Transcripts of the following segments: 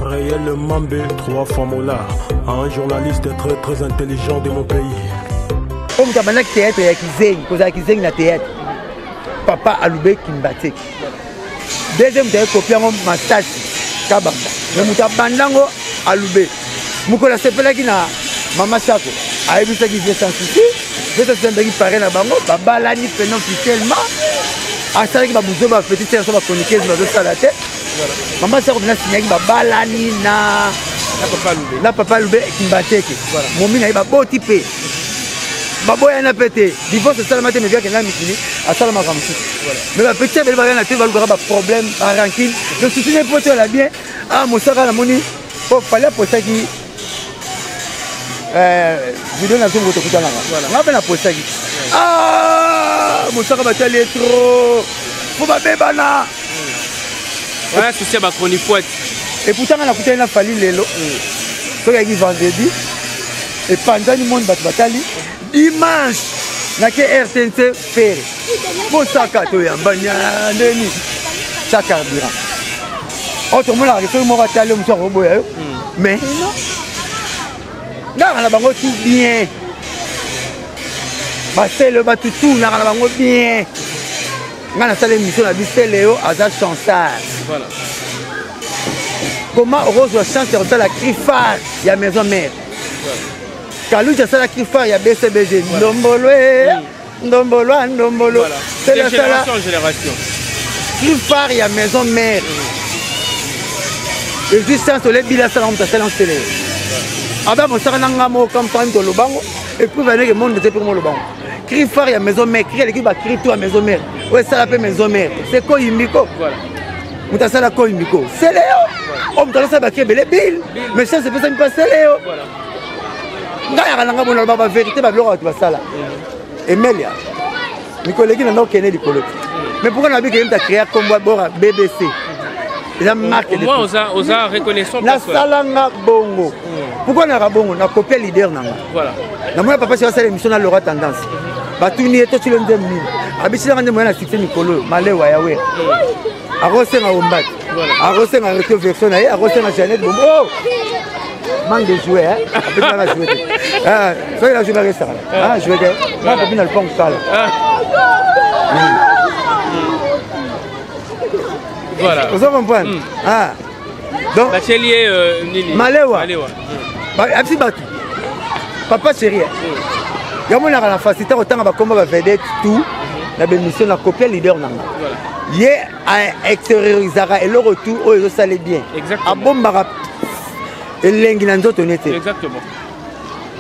Réel Mambé, 3 fois Mola, un journaliste très intelligent de mon pays. Comme tu as un théâtre, il y a Kizeng na théâtre. Papa Aloubé Kimbatek. Deuxième, tu as copié ma stage. Kabanda. Mais tu as bandango Aloubé. Moukola sepela qui na Mama Chako. A vu ça qui vient sans souci. Je te sens qui paraît na bango. Baba lani penon officiellement. A ça qui va bouger ma petite sœur va chroniquer dans ça la tête. Maman Chako vient signer qui baba lani na la Papa Aloubé Kimbatek. Mon mina il va beau type. Babo yana pété. Divorce ça la matin mais bien que na mitini à ça la ma ramsi. Mais la petite belle va na tête va avoir problème à rancune. Le souci n'est pas la bien. Ah mon sara la moni. Faut fallait pour ça qui vidéo na zongo to kutana. Voilà. Ngapa na posta qui. Ah mon sara va tellement trop. Faut ba bebana. Voilà souci ba chronique poète. Et pourtant on a coûté na fali lelo. So ya qui vendredi. Et pendant le monde batali dimanche na ke RTNC faire. Bon sakato ya banya neni. Ça carburant. Autre monde a fait mon batali mon soir robot. Mais non, on a bango tout bien. C'est le bateau tout, on a bango bien. On a fait l'émission à Léo à chanteur. Voilà. Comment Rose va chanter dans la crifar, il y a maison mère. Quand lui, j'ai la crifar, il y a BCBG. Ndombolo, Ndombolo, Ndombolo. C'est la génération en génération. Crifar, il y a maison mère. Et juste sans soleil, il a ça dans la télé. Avant, on s'est rendu comme ça, dans le banc. Et puis, le monde était pour le banc. Cri phare, il y a maison mère. Cri l'équipe va crier tout à maison mère. Oui, ça l'appelle maison mère. C'est quoi, Imiko? Voilà. On t'a ça la quoi, Imiko? C'est Léo. On t'a ça, c'est les billes. Mais ça, c'est pas ça, c'est Léo. Voilà. On a la vérité, on va ça là. Et Melia. Mes collègues n'ont pas du coloc. Mais pourquoi on a vu qu'il y a une création comme BBC? Au moins, on a reconnaissance. La salanga bongo. Pourquoi on a bongo? On a copié leader. Voilà. Na moi papa c'est l'émission na Laura Tendance. Batuni eto tu le ndem ni. Abisi na ndem na succès Nicolo, Malewa yawe. Arose na ombat. Voilà. Arose na retour version na, arose na Jeannette Bombo. Oh! Manque de jouer hein. Après on va jouer. Ah, soyez la jouer ça. Ah, jouer. Moi copine le pont ça. Voilà. Vous comprenez? Ah. Donc Bachelier Nili. Malewa. Abisi batu. Papa sérieux. Il y a mon facilité autant à comment va vedette tout la bénédiction la copie leader nanga. Voilà. Il a extérioriser et le retour au ça allait bien. Exactement. A bomba et lengi na nzoto nete. Exactement.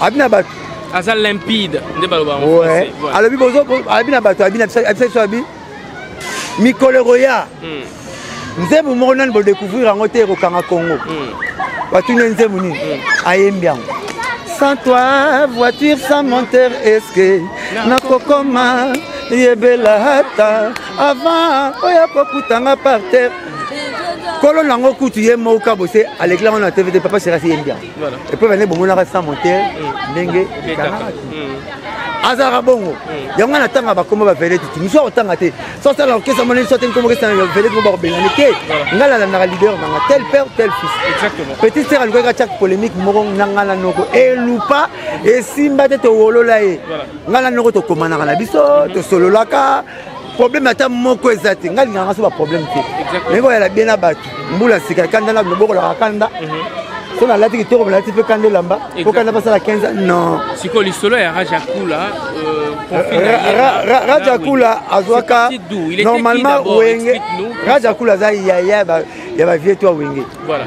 Abina bat azal limpide de baloba. Ouais. Alors bibozo abina bat abina so abi Mikolo Roya. Nzembo monan bo découvrir en hôtel au Congo. Batu nzembo ni ayembiang. Sans toi, voiture sans moteur, est-ce que nakokoma yebela hata avant oya kokutanga par terre. Kolo nango kutu ye moka bossé à l'éclat on a TV papa c'est assez bien. Voilà. Et puis venir bon na sans moteur ndenge azara bongo. Yanga na tanga ba koma ba vele tu muso otanga te. So ça la kesa moni so ten comme ça vele ko ba benani ke. Ngala na leader na tel père tel fils. Exactement. Petit sœur algo ka chak polémique moko ngala noko e lupa e simba te to wolola e. Ngala noko to komana na biso to sololaka. Problème ata moko ezati ngali nganga so ba problème te. Ngo ya la bien abatu. Mbula sika kanda na boko la kanda. So na lati kitoko na lati pe kande lamba. Ko kanda pasa la 15 non. Siko lisolo ya Rajakula Rajakula azwaka normalement wenge Rajakula za ya ba vieux toi wenge. Voilà.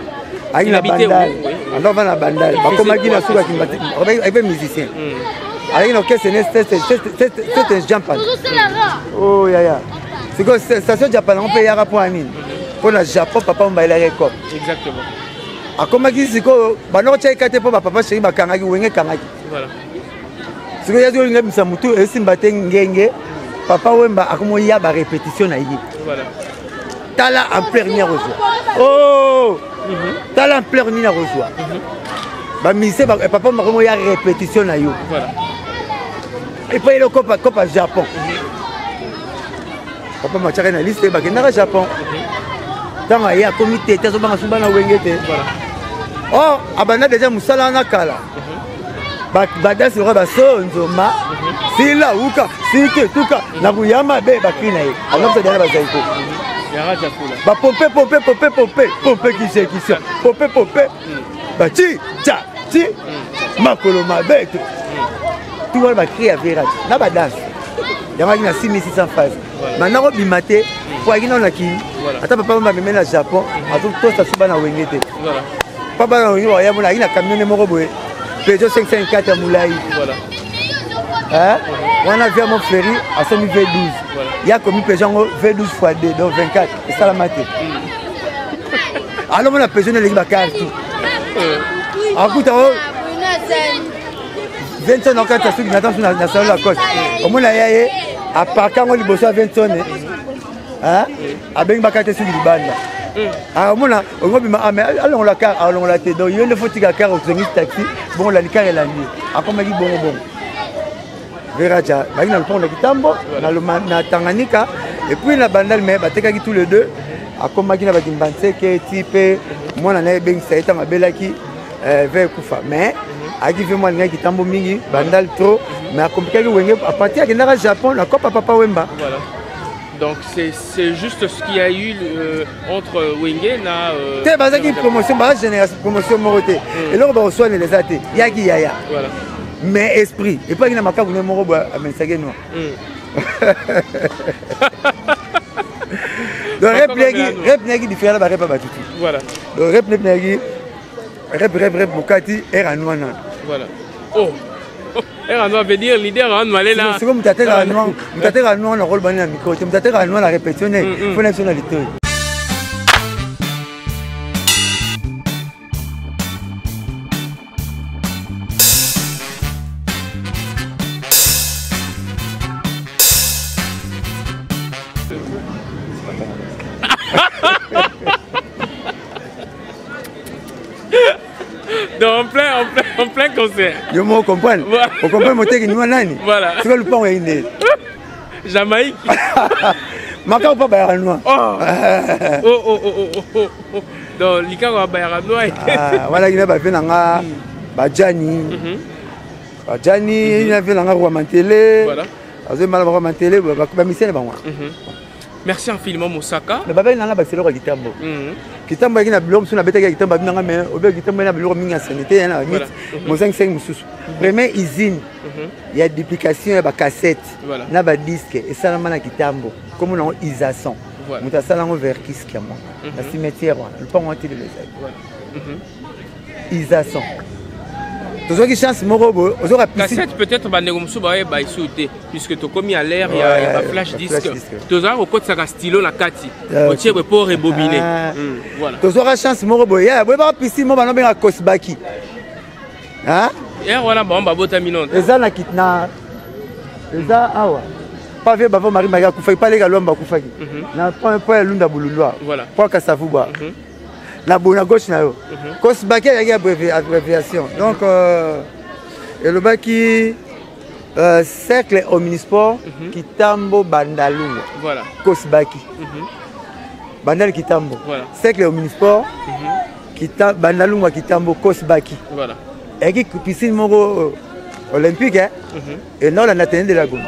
Aïe na bandal. Alors va na bandal. Ba komaki na suka kimbati. Avec musicien. Avec nos caisses c'est un Japan. Oh ya. C'est que station Japan on peut y avoir pour Anine. Pour le Japon papa on va aller record. Exactement. A komaki siko bano cha ikate po papa chéri bakangaki wenge kangaki. Voilà. Siko ya zo ngem samutu esimbate ngenge papa wemba akomo ya ba répétition na yi. Voilà. Tala en première rejoie. Oh! Tala en première rejoie. Ba mise papa makomo ya répétition na yo. Voilà. Et puis le copa Japon. Papa machaka na liste bakenda Japon. Tanga ya comité tazo banga subana wengete. Voilà. or abanda déjà musala na kala badasi lokola basonzoma sila uka sike tuka na kuyama be bakri na ye alobisa diana bazaiko bapompe kisekisa pompe baci ca ci makolo mabe tout wana bakri ya verage na badanse yango aki na 6600 phase maintenant kobima te po aki nano nakini ata papa bameme na japon atotosa so bana wenge te pa bana wenge waya mona aki na camione moko boye Peugeot 554 ya molai wana via mon fleri asomi V12 ya komi Peugeot yango V12 x 2 donc 24 esalama te alomona Peugeot nelengi bakarte tout akuta o 20 tonnes okati ya suki natan su na salon la coste omona ya ye aparkango liboso ya 20 tonnes abengi bakarte suki libanda omona ongobima ame alongola kar alongola te donc yo nde fotika kar ozongisi taxi bongo lali kar elandi akomaki bongo veraja baki na lupango na kitambo na Tanganyika et puis na bandal me batekaki tous les deux akomaki na bakimbanseke tipe mwana na ebengisa ye ntango abelaki ve kufa mais aki ve mwana ngaki kitambo mingi bandal trop mais akompikaki wenge apartir akendaka Japon na kopa papa Wemba. Donc c'est juste ce qu'il y a eu entre Wenge na te bazaki promotion ba génération promotion moroté et là on va reçoit les athées yaki yaya voilà mais esprit et pas na makabu ne moro ba amensage no donc rep negi différent ba rep ba tutu voilà donc rep negi rep bukati era noana voilà oh on veut dire leader on va aller là c'est comme mutateka noa na rôle bani na micro mutateka noa na répétition faut nationalité. Donc en plein concert. Yo mo comprendre. On comprend monter qui nous nani. Voilà. C'est le pont inde. Jamaïque. Maka pas bayara noir. Oh. Donc lika wa bayara noir. Voilà il ba fait nanga bajani. Bajani il a fait nanga roi mantele. Voilà. Azo mala roi mantele ba misene ba moi. Merci infiniment Moussaka. Le baba nanga ba selo ka kitambo. Kitambo yaki na biloko musu na betaki ya kitambo abinanga mais obe kitambo na biloko mingi ya sanité na mit mo 5 mususu première usine ya duplication ya ba cassette na ba disque esalama na kitambo comme na Isason mutu asala ngo verkis kia moi na cimetière wana le pont entier de Isason tozoki chance moko boye ozoka cassette peut-être bandeko musu baye baisute puisque tokomi à l'air ya ba flash disque tozoka kokotisaka stylo na kati otie pour rebobiner voilà tozoka chance moko boye ya boye ba piscine mo bano benga Kosbaki voilà bon ba bota minonte eza na kitna eza awa pas vie bavo mari maga kufaki pas les galomba kufaki na point lunda bululwa voilà point kasavuba la bonne gauche na yo Kosbaki il y a abréviation donc et le baki cercle omnisport Kitambo Bandalunga voilà Kosbaki Bandal Kitambo voilà cercle omnisport Bandalunga Kitambo Kosbaki voilà et qui piscine moko olympique et non la natene de la Gombe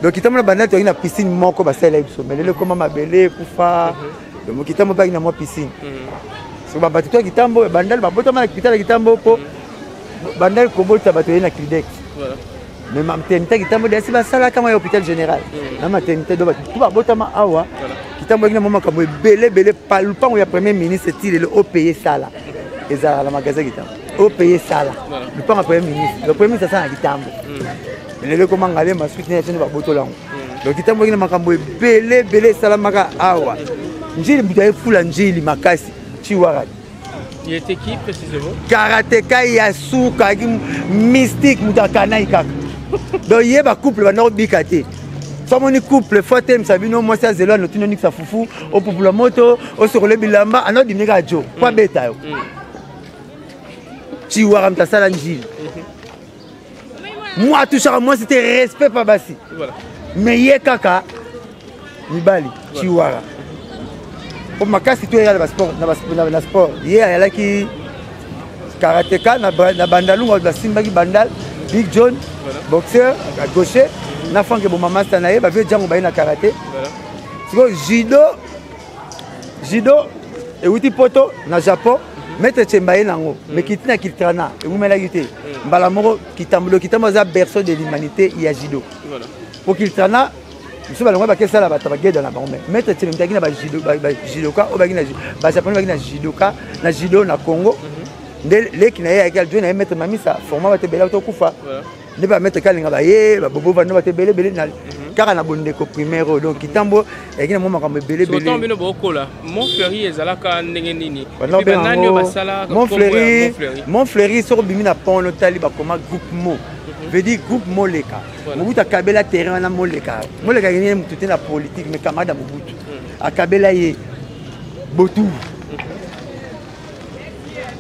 donc Kitambo Bandal to ina piscine moko ba sala biso mais le comment mabele kufa donc Kitambo ba ina mo piscine so ba batito Kitambo Bandal ba botama na kitala Kitambo po Bandal ko bota bato na Cridex voilà mais maternité Kitambo de ba sala kama hôpital général na maternité do ba tout ba botama awa Kitambo ina mama kamo belé pas ya premier ministre tire le au payer sala ezala la magasin Kitambo au payer sala le pas premier ministre le premier ministre ça na Kitambo mais le comment ngale ma suite na tene ba botolango donc Kitambo ina makambo belé sala maka awa njili mutaye fula njili makasi chiwara. Il était qui précisément? Karateka Yasuka mystique mutakana ikaka. Donc il y a un couple va non bikate. Comme on couple Fatem Sabino moi ça zelo no tino nixa fufu au pour la moto au sur le bilamba ano dimika jo. Kwa beta yo. Chiwara mtasala njili. Moi touchera moi c'était respect pas basi. Voilà. Mais yé kaka Nibali Chiwara. Pour ma casse, tu es là, sport, na sport. Hier, elle a qui karateka na bandalunga basimbaki bandal Big John boxeur gaucher na Frank Bomamasta na ye ba vie jango ba na karaté siko judo et outi poto na Japon maître Tchembaye nango mais kitina kiltrana et vous mela yité mbala moko kitambulo za berceau de l'humanité il y a judo pour kiltrana monsieur balongo ba kesala ba tabageda na bango maître Tchembaye na ba judoka o ba gina ba japonais ba gina judoka na judo na Congo les qui n'aient qu'à jouer mettre mamisa format va te belle auto kufa ne pas mettre kalinga ba ye ba bobo va no va te belle car na bonde ko primaire donc kitambo et kina moma kambe belle so tombe no bokola mon fleury ezalaka ndenge nini mon fleury sur bimina pont no tali ba koma groupe mo veut dire groupe moleka mobuta kabela terrain na moleka ngene mututé na politique mais kamada mobutu akabela ye botu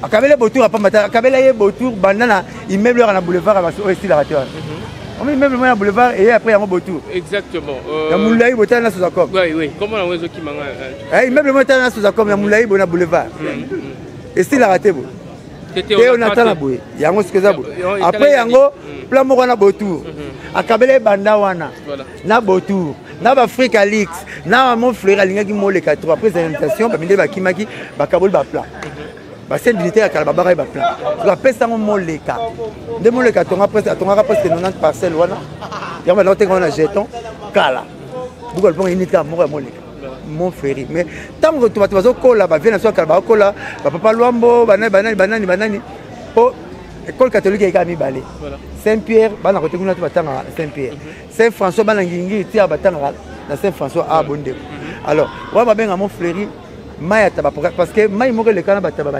akabela botour apamata akabela ye botour bandana immeuble na boulevard à aussi la rateur on immeuble na boulevard et après un botour exactement ya moulay botana sous accord oui comment la wezo ki manga immeuble botana sous accord ya moulay bona boulevard et si la raté bo et on attend la boue yango ce que ça après yango plan moko na botour akabela banda wana na botour na ba Africa Leaks na mon frère alingaki moleka trop après présentation ba minde ba kimaki ba kabol ba plan ba scène militaire à Kalababa et Baplan. Tu as fait ça mon leka. De mon leka, tu as presque 90 parcelles. Il y a un jeton. Kala. Beaucoup de gens qui ont mon leka. Mon frère. Mais tant que tu vas te coller, tu viens à Kalababa, papa Luambo, banani. Oh, école catholique est mis balé. Saint-Pierre, bana côté kuna tu vas tanga Saint-Pierre. Saint-François banangingi tu as batanga na Saint-François à Bondé. Alors, on va bien à mon frère. Parce que moi, je suis un peu de temps.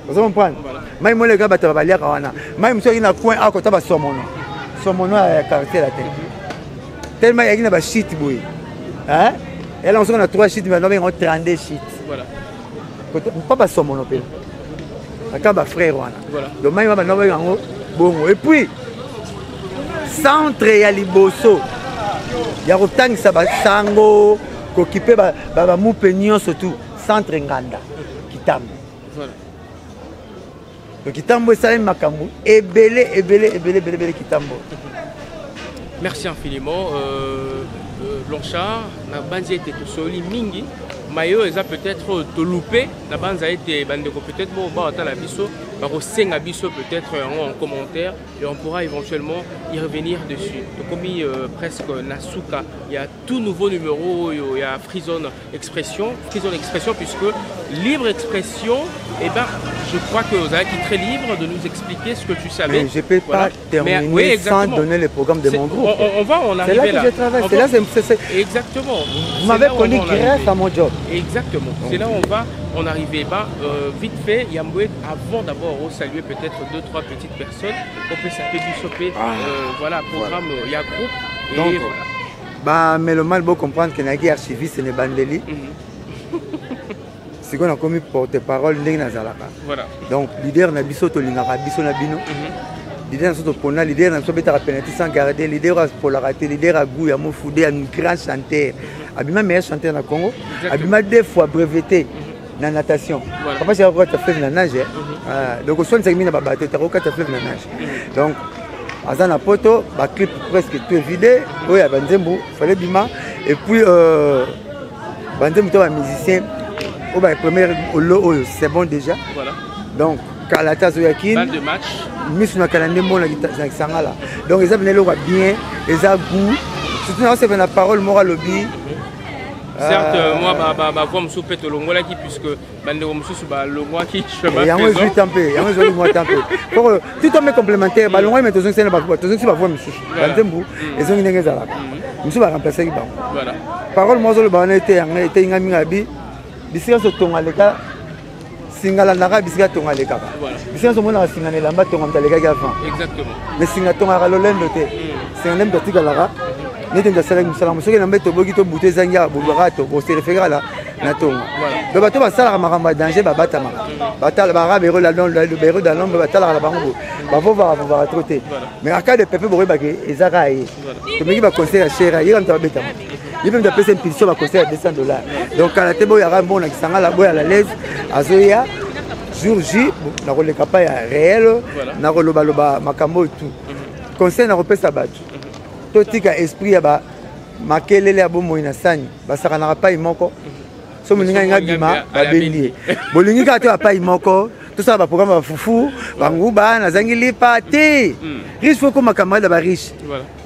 Vous comprenez? Moi, je suis un peu de temps. Moi, je suis un coin à côté de son nom. Son nom est caractère la tête. Tellement il y a un shit. Et là, on a 3 shit, mais on a 32 shit. Voilà. Pas son nom. Il y a un frère. Donc, moi, je suis un bon. Et puis, centre et Liboso. Il y a autant de sango. Occupé ba mupenion surtout centre nganda kitambo le kitambo ça makambu ebele kitambo. Merci infiniment Blanchard na banzi était tout soli mingi mayo eza peut-être te loupé na banza été bandeko peut-être bon ba ata la biso ba senga biso peut-être en commentaire et on pourra éventuellement y revenir dessus. Donc comme presque Nasuka, il y a tout nouveau numéro, il y a Frison Expression puisque libre expression, et ben je crois que vous avez été très libre de nous expliquer ce que tu savais. Mais je ne peux pas terminer sans donner le programme de mon groupe. On arrive là. C'est là que je travaille. C'est là, exactement. Vous m'avez connu grâce à mon job. Exactement. C'est là où on arrivait vite fait. Yamboué, avant d'abord saluer peut-être 2-3 petites personnes. On peut s'appeler Bissopé. Voilà, programme, il y a groupe. Et donc, voilà. Bah, mais le mal, faut comprendre que Nagui archiviste n'est pas Bandeli. C'est qu'on a commis porte-parole Nazalaka. Voilà. Donc, leader Nabiso Tolingara, Biso Nabino. Leader Nabiso Pona, leader Nabiso Beta Penalty sans garder, leader à Polarité, leader à Gouya Mofoudé, un grand chanteur. Abima meilleur chanteur dans Congo. Abima 2 fois breveté dans la natation. Papa, j'ai encore fait la nage. Donc, au soin de Zagmina Babaté, tu as encore fait la nage. Donc, Azana Poto, le clip presque tout vidé. Oui, à Banzembo, il fallait bima. Et puis, Banzembo, un musicien. Oh, bah, premier c'est bon déjà. Voilà. Donc, Kalata Zoyakin. Balle de match. Miss Nakalande Mona Sangala. Donc, ils ont bien, ils ont goût. Surtout, c'est la parole Mora Lobby. Certes, moi, ma voix me soupète au longola qui, puisque Bandero Moussou, le moi qui chemin. Il y a un jeu tempé, il y a un jeu tempé. Tout homme est complémentaire, le longola, mais tout le monde c'est ma voix, monsieur. Bandembo, ils ont une église à la Monsieur va remplacer. Voilà. Parole, moi, le baron était un ami. Bisika so tonga leka singala naka bisika tonga leka bisika so mona singana lamba tonga mtaleka avant exactement mais singa tonga ka lolendo te singa nem dotika laka nete ndasala musala musoke na mbeto boki to bute zanga bubarato bo se référer là na tonga do bato basala makamba danger babata maka batala ba rabero la don le bero dans l'ombre batala la bango ba va trotter mais en cas de peuple boré baki ezaka yi to meki ba conseil à chera yi on ta beta il peut me taper une impulsion va coûter $200. Donc quand la table y aura bon qui s'en la boire à la l'aise azoya jour J na ko le kapa ya réel na ko loba makambo tout conseil na repesa batu to tika esprit ya ba makelele ya bomo ina sani basaka na pa imoko so muninga ngabima babelie bolingi ka to pa imoko tout ça va programme va fufu banguba na zangi lipa te riche faut comme camarade ba riche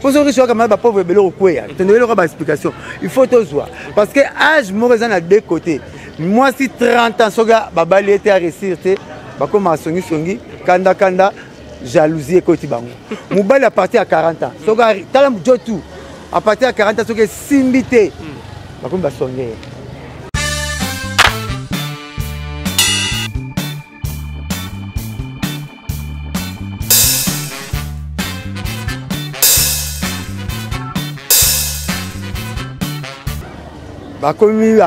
pour ce riche camarade ba pauvre belo kwea tenez le ba explication il faut to voir parce que âge moraza na deux côtés moi si 30 ans soga babali était à réussir te ba comme songi kanda jalousie côté bango mobali à partir à 40 ans soga tala mjotu à partir à 40 ans soga simbité ba comme ba songe comme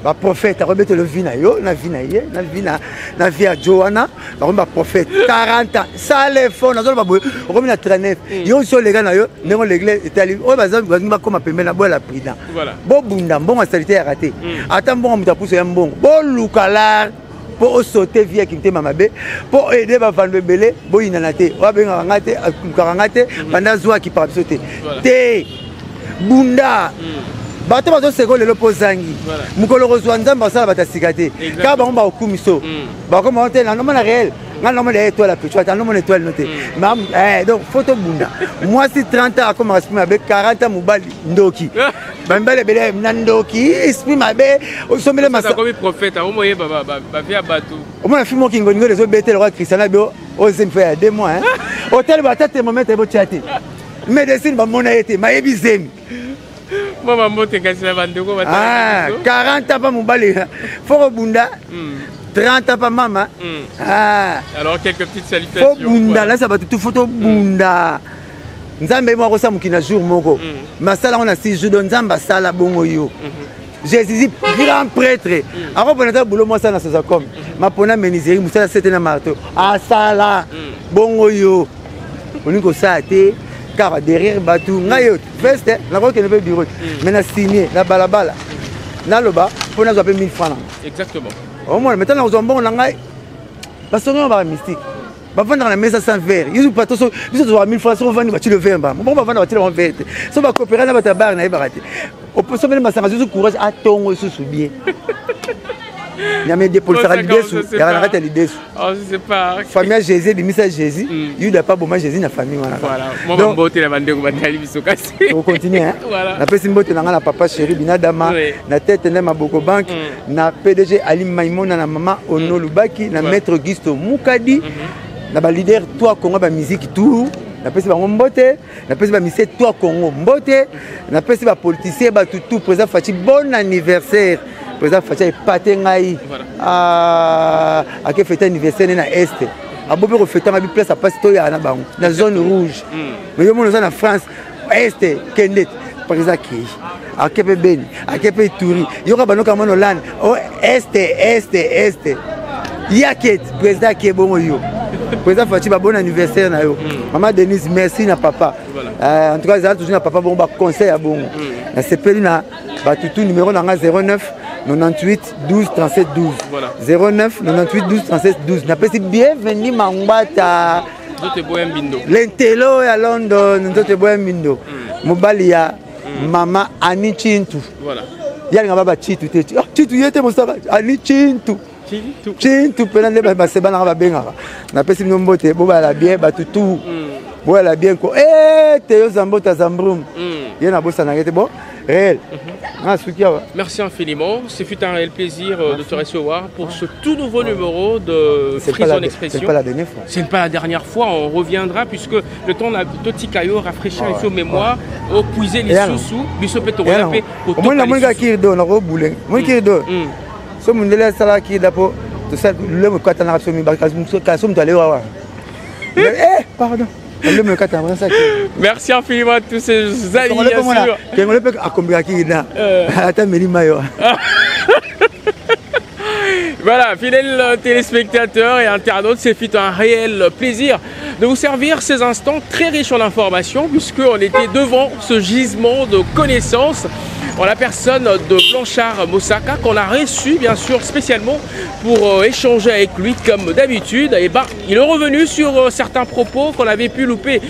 un prophète, a remettre le vin à yo, na vie à Johanna, comme un prophète, 40 ans, ça les fonds, on a remis à 39. Yo sont les gars na yo, néon l'église est allé, oh bazar, comme un peu mais na boire la prida. Bon bunda, bon à salité à rater. Attends bon, on t'a poussé un bon, bon loukalar. Pour sauter via qui était mamabé, pour aider ma femme de belé, bon inanate, on va bien rangate, pendant zoa qui part sauter. Té, bunda. Bato bazo seko lelo pozangi mukolo kozwa nzamba sala batasikate ka bango ba okumiso ba ko monter na nomona réel nga nomona étoile la petite ta nomona étoile noté mam donc photo bunda moi si 30 ans comme esprit avec 40 ans mubali ndoki bambale bele ndoki esprit mabe o somele masa comme prophète o moye ba via bato o mona film ki ngongo les obete le roi Christiana bio o zem fait 2 mois hôtel ba tete moment e bo chate médecine ba mona été ma ebizemi Maman monte kasi na bandeko ah 40 ans pas mobali faut bunda 30 ans pas maman ah alors quelques petites salutations faut bunda là ça va tout photo bunda nzambe mo ko sa mukina jour moko masala on a 6 jours nzamba sala bongo yo Jésus grand prêtre avant bonata boulot moi ça na ça comme ma pona meniseri musala c'était na marteau ah sala bongo yo on ko ça té car derrière batou ngayo veste la roque ne peut bureau mais na signé la balabala na loba pour nous appeler 1000 francs exactement au moins maintenant nous avons bon ngai parce que on va mystique va vendre la mesa sans verre ils pas tous ils ont 1000 francs sur vendre tu le verre bon va vendre tu le verre so va coopérer na batabar na barate au peut sommer masanga sur courage à tongo sous bien il y a des pour faire l'idée sous il y a l'idée l'idée oh je sais pas famille Jésus bimisa Jésus il n'a pas bon Jésus na famille voilà moi mbote la bande ko batali biso kasi on continue hein na pesi mbote na ngala papa chéri binadama na tête na maboko bank na PDG Ali Maimona na mama Ono Lubaki na maître Gisto Mukadi na ba leader toi Congo ba musique tout na pesi ba mbote na pesi ba mise toi Congo mbote na pesi ba politicien ba tout président Fati bon anniversaire président Fatia paté ngai à que fête anniversaire na est a bobe ko fête ma bi place à passe to ya na bango na zone rouge mais yo mo na France est kendet président ki a que pe beni a que pe touri yo ka banoka mono land o est yaket président ki bongo yo président Fatia ba bon anniversaire na yo maman Denise merci na papa en tout cas ça toujours na papa bon ba conseil à bongo na sepeli na ba tout numéro na 09 98 12 37 12 voilà. 09 98 12 37 12 n'appelle bienvenue Mangbata l'intello à London ndote boya mindo mobali ya mama Ani Chintu voilà yali ngaba Chitu te Chitu yete mosaka Ani Chintu Chintu pena le ba seba na ba benga n'appelle nombote boba la bien ba tutu boya la bien ko te yo zambota zambrum yena bossa na ngete bon réel. Merci infiniment. Ce fut un réel plaisir de te recevoir pour ce tout nouveau numéro de Frison Expression. C'est pas la dernière fois. C'est pas la dernière fois. On reviendra puisque le temps n'a Toti Kayo rafraîchir les mémoires, au puiser les sous-sous, bisopeto rapé. Au moins la monga qui donne au boulet. Moi qui donne. Ce monde là ça qui d'apo. Tout ça le me quand on a absolument kasum d'aller voir. Pardon. Merci infiniment à tous ces amis. Voilà, fidèles téléspectateurs et internautes, c'est fut un réel plaisir de vous servir ces instants très riches en informations puisqu'on était devant ce gisement de connaissances en la personne de Blanchard Mosaka, qu'on a reçu bien sûr spécialement pour échanger avec lui comme d'habitude. Et il est revenu sur certains propos qu'on avait pu louper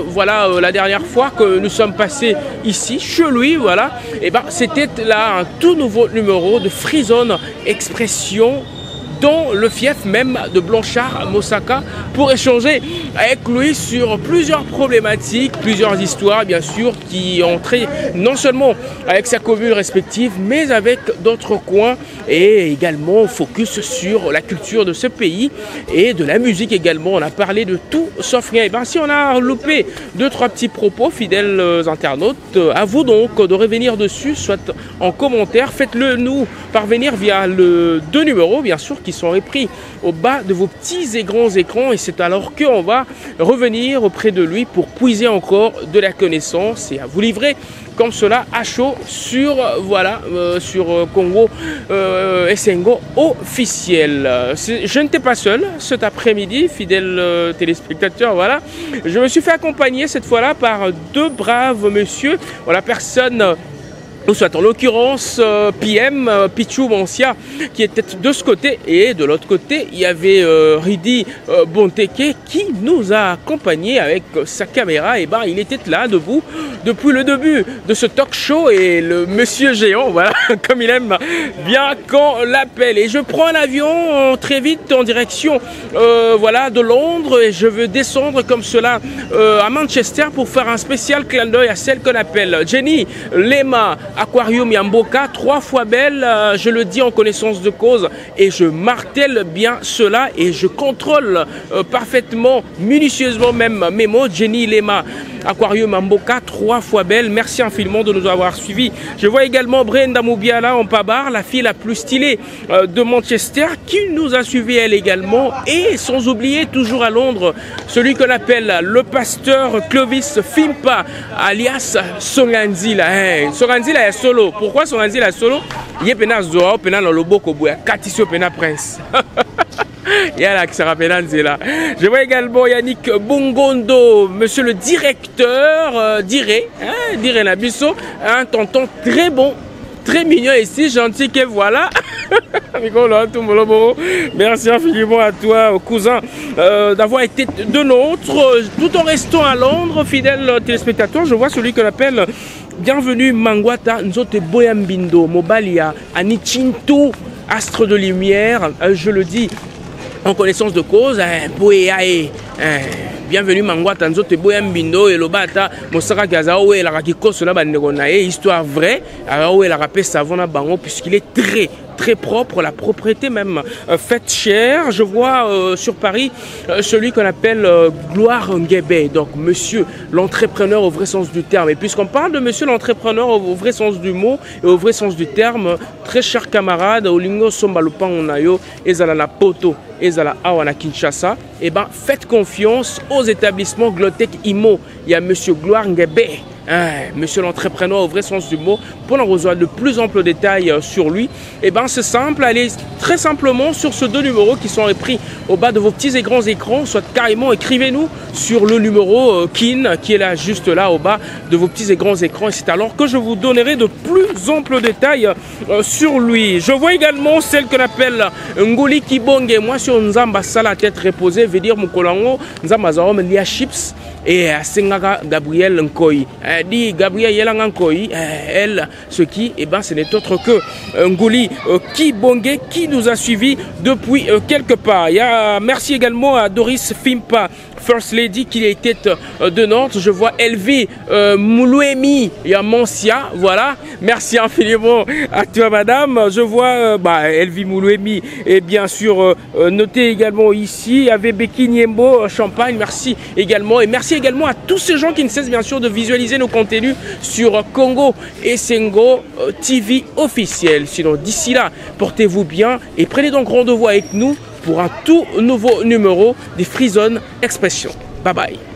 voilà, la dernière fois que nous sommes passés ici, chez lui, voilà. Et c'était là un tout nouveau numéro de Freezone Expression dans le fief même de Blanchard Mosaka pour échanger avec lui sur plusieurs problématiques, plusieurs histoires bien sûr qui ont trait non seulement avec sa commune respective mais avec d'autres coins et également focus sur la culture de ce pays et de la musique également. On a parlé de tout sauf rien. Et si on a loupé 2-3 petits propos, fidèles internautes, à vous donc de revenir dessus, soit en commentaire, faites-le nous parvenir via le 2 numéros bien sûr qui sont repris au bas de vos petits et grands écrans, et c'est alors qu'on va revenir auprès de lui pour puiser encore de la connaissance et à vous livrer comme cela à chaud sur voilà sur Congo Essengo officiel. Je n'étais pas seul cet après-midi, fidèles téléspectateurs, voilà. Je me suis fait accompagner cette fois-là par 2 braves messieurs, voilà, personne ou soit en l'occurrence PM Pichou Mancia qui était de ce côté, et de l'autre côté il y avait Ridi Bonteke qui nous a accompagnés avec sa caméra. Et il était là debout depuis le début de ce talk show, et le monsieur géant, voilà, comme il aime bien qu'on l'appelle. Et je prends un avion très vite en direction voilà, de Londres, et je veux descendre comme cela à Manchester pour faire un spécial clin d'œil à celle qu'on appelle Jenny Lema Aquarium Yamboka, 3 fois belle, je le dis en connaissance de cause et je martèle bien cela et je contrôle parfaitement, minutieusement même mes mots. Jenny Lema Aquarium Yamboka, 3 fois belle, merci infiniment de nous avoir suivis. Je vois également Brenda Moubiala en Pabar, la fille la plus stylée de Manchester, qui nous a suivis elle également, et sans oublier toujours à Londres celui qu'on appelle le pasteur Clovis Fimpa alias Songanzila. Songanzila est solo. Pourquoi Songanzila est solo? Il est pena zoa, pena dans le boko bouya, katisio pena prince. Je vois également Yannick Bongondo, monsieur le directeur d'Iré, d'Iré Nabisso, un tonton très bon, très mignon et si gentil que voilà. Merci infiniment à toi, cousin, d'avoir été de nôtres tout en restant à Londres, fidèle téléspectateur. Je vois celui qu'on appelle Bienvenue Mangwata Nzote Boyambindo Mobalia Anichinto, astre de lumière, je le dis en connaissance de cause, bienvenue Mangwata Nzote Boyambindo et Lobata Mosaka Gazaoue la Rakiko Sona Bandegonae, histoire vraie, alors la rappelle Savona Bango, puisqu'il est très propre, la propriété même faite chère. Je vois sur Paris celui qu'on appelle Gloire Nguebe, donc monsieur l'entrepreneur au vrai sens du terme. Et puisqu'on parle de monsieur l'entrepreneur au vrai sens du mot et au vrai sens du terme, très cher camarade, Olingo Sombalupan Onayo, Ezala na Poto, Ezala Awana Kinshasa, et faites confiance aux établissements Glotec Imo. Il y a monsieur Gloire Nguebe, monsieur l'entrepreneur au vrai sens du mot. Pour en recevoir de plus amples détails sur lui, c'est simple, allez très simplement sur ce 2 numéros qui sont repris au bas de vos petits et grands écrans, soit carrément écrivez-nous sur le numéro KIN qui est là, juste là au bas de vos petits et grands écrans, et c'est alors que je vous donnerai de plus amples détails sur lui. Je vois également celle qu'on appelle Ngoli Kibonge, moi sur Nzamba Sala tête reposée, veut dire Mukolango, Nzamba Zarom Lia Chips, et Sengaga Gabriel Nkoy. Dit Gabriel Yelanga Nkoy, elle, ce qui, ce n'est autre que Ngoli Kibonge qui nous a suivis depuis quelque part. Merci également à Doris Fimpa, First Lady, qui était de Nantes. Je vois Elvi Moulouemi Mancia, voilà. Merci infiniment à toi, madame. Je vois Elvi Moulouemi, et bien sûr notez également ici, il y avait Becky Niembo Champagne, merci également. Et merci également à tous ces gens qui ne cessent bien sûr de visualiser nos contenus sur Congo Essengo TV officiel. Sinon, d'ici là, portez-vous bien et prenez donc rendez-vous avec nous pour un tout nouveau numéro des Freezone Expression. Bye bye.